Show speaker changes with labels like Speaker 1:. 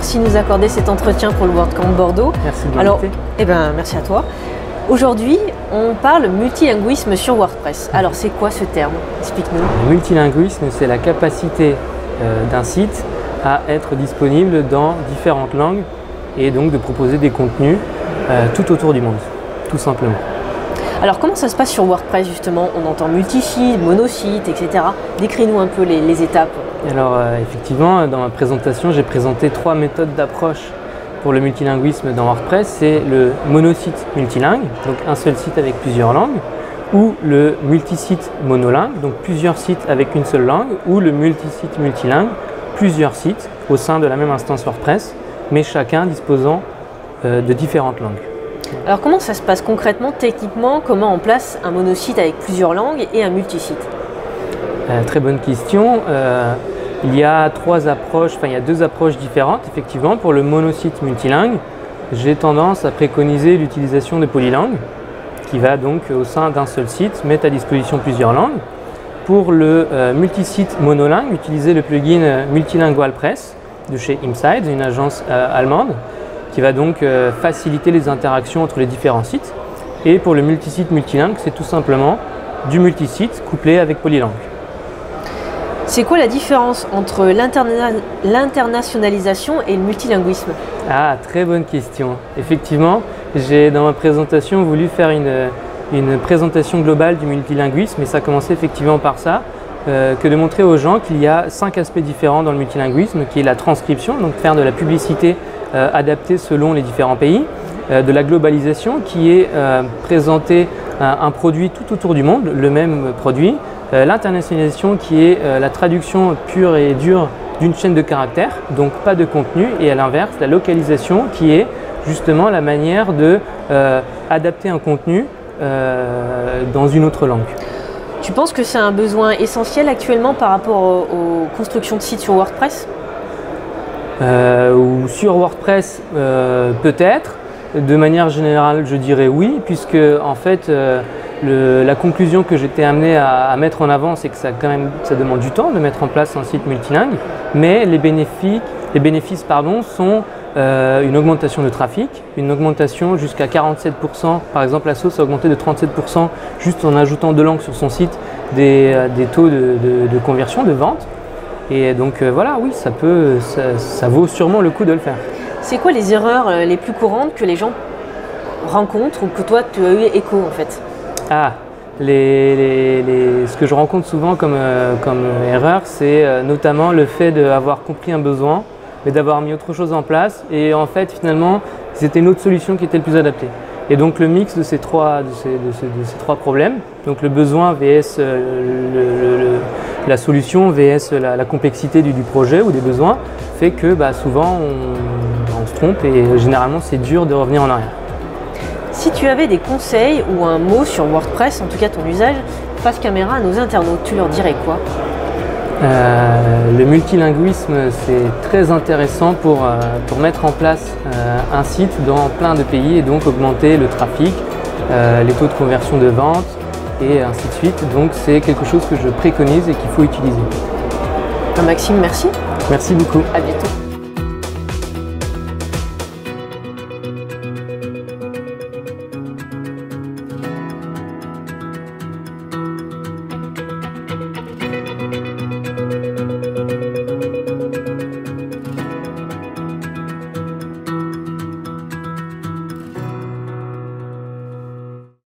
Speaker 1: Merci de nous accorder cet entretien pour le WordCamp Bordeaux.
Speaker 2: Merci de
Speaker 1: Alors,
Speaker 2: m'inviter.
Speaker 1: merci à toi. Aujourd'hui, on parle multilinguisme sur WordPress. Alors, c'est quoi ce terme? Explique-nous.
Speaker 2: Le multilinguisme, c'est la capacité d'un site à être disponible dans différentes langues et donc de proposer des contenus tout autour du monde, tout simplement.
Speaker 1: Alors, comment ça se passe sur WordPress justement? On entend multisite, monosite, etc. Décris-nous un peu les étapes.
Speaker 2: Alors, effectivement, dans ma présentation, j'ai présenté 3 méthodes d'approche pour le multilinguisme dans WordPress. C'est le monosite multilingue, donc un seul site avec plusieurs langues, ou le multisite monolingue, donc plusieurs sites avec une seule langue, ou le multisite multilingue, plusieurs sites au sein de la même instance WordPress, mais chacun disposant de différentes langues.
Speaker 1: Alors, comment ça se passe concrètement, techniquement? Comment on place un monosite avec plusieurs langues et un multisite?
Speaker 2: Très bonne question. Il y a deux approches différentes. Effectivement, pour le monosite multilingue, j'ai tendance à préconiser l'utilisation de polylangue, qui va donc au sein d'un seul site mettre à disposition plusieurs langues. Pour le multisite monolingue, utiliser le plugin Multilingual Press de chez Imside, une agence allemande, qui va donc faciliter les interactions entre les différents sites. Et pour le multisite multilingue, c'est tout simplement du multisite couplé avec polylangue.
Speaker 1: C'est quoi la différence entre l'internationalisation et le multilinguisme?
Speaker 2: Ah, très bonne question. Effectivement, j'ai dans ma présentation voulu faire une présentation globale du multilinguisme, et ça commençait effectivement par ça, que de montrer aux gens qu'il y a 5 aspects différents dans le multilinguisme, qui est la transcription, donc faire de la publicité adaptée selon les différents pays, de la globalisation, qui est présenter un produit tout autour du monde, le même produit, l'internationalisation qui est la traduction pure et dure d'une chaîne de caractères, donc pas de contenu, et à l'inverse, la localisation qui est justement la manière de adapter un contenu dans une autre langue.
Speaker 1: Tu penses que c'est un besoin essentiel actuellement par rapport aux constructions de sites sur WordPress?
Speaker 2: Ou sur WordPress, peut-être. De manière générale, je dirais oui, puisque en fait, la conclusion que j'étais amené à mettre en avant, c'est que ça demande du temps de mettre en place un site multilingue, mais les bénéfices sont une augmentation de trafic, une augmentation jusqu'à 47%. Par exemple, la sauce a augmenté de 37% juste en ajoutant 2 langues sur son site, des taux de conversion, de vente. Et donc voilà, oui, ça vaut sûrement le coup de le faire.
Speaker 1: C'est quoi les erreurs les plus courantes que les gens rencontrent ou que toi tu as eu écho en fait?
Speaker 2: Ah, ce que je rencontre souvent comme erreur, c'est notamment le fait d'avoir compris un besoin, mais d'avoir mis autre chose en place, et en fait finalement c'était une autre solution qui était le plus adaptée. Et donc le mix de ces trois problèmes, donc le besoin vs la solution vs la complexité du projet ou des besoins, fait que souvent on se trompe, et généralement c'est dur de revenir en arrière.
Speaker 1: Si tu avais des conseils ou un mot sur WordPress, en tout cas ton usage, face caméra à nos internautes, tu leur dirais quoi?
Speaker 2: Le multilinguisme, c'est très intéressant pour mettre en place un site dans plein de pays et donc augmenter le trafic, les taux de conversion de vente et ainsi de suite. Donc c'est quelque chose que je préconise et qu'il faut utiliser.
Speaker 1: Maxime, merci.
Speaker 2: Merci beaucoup.
Speaker 1: À bientôt.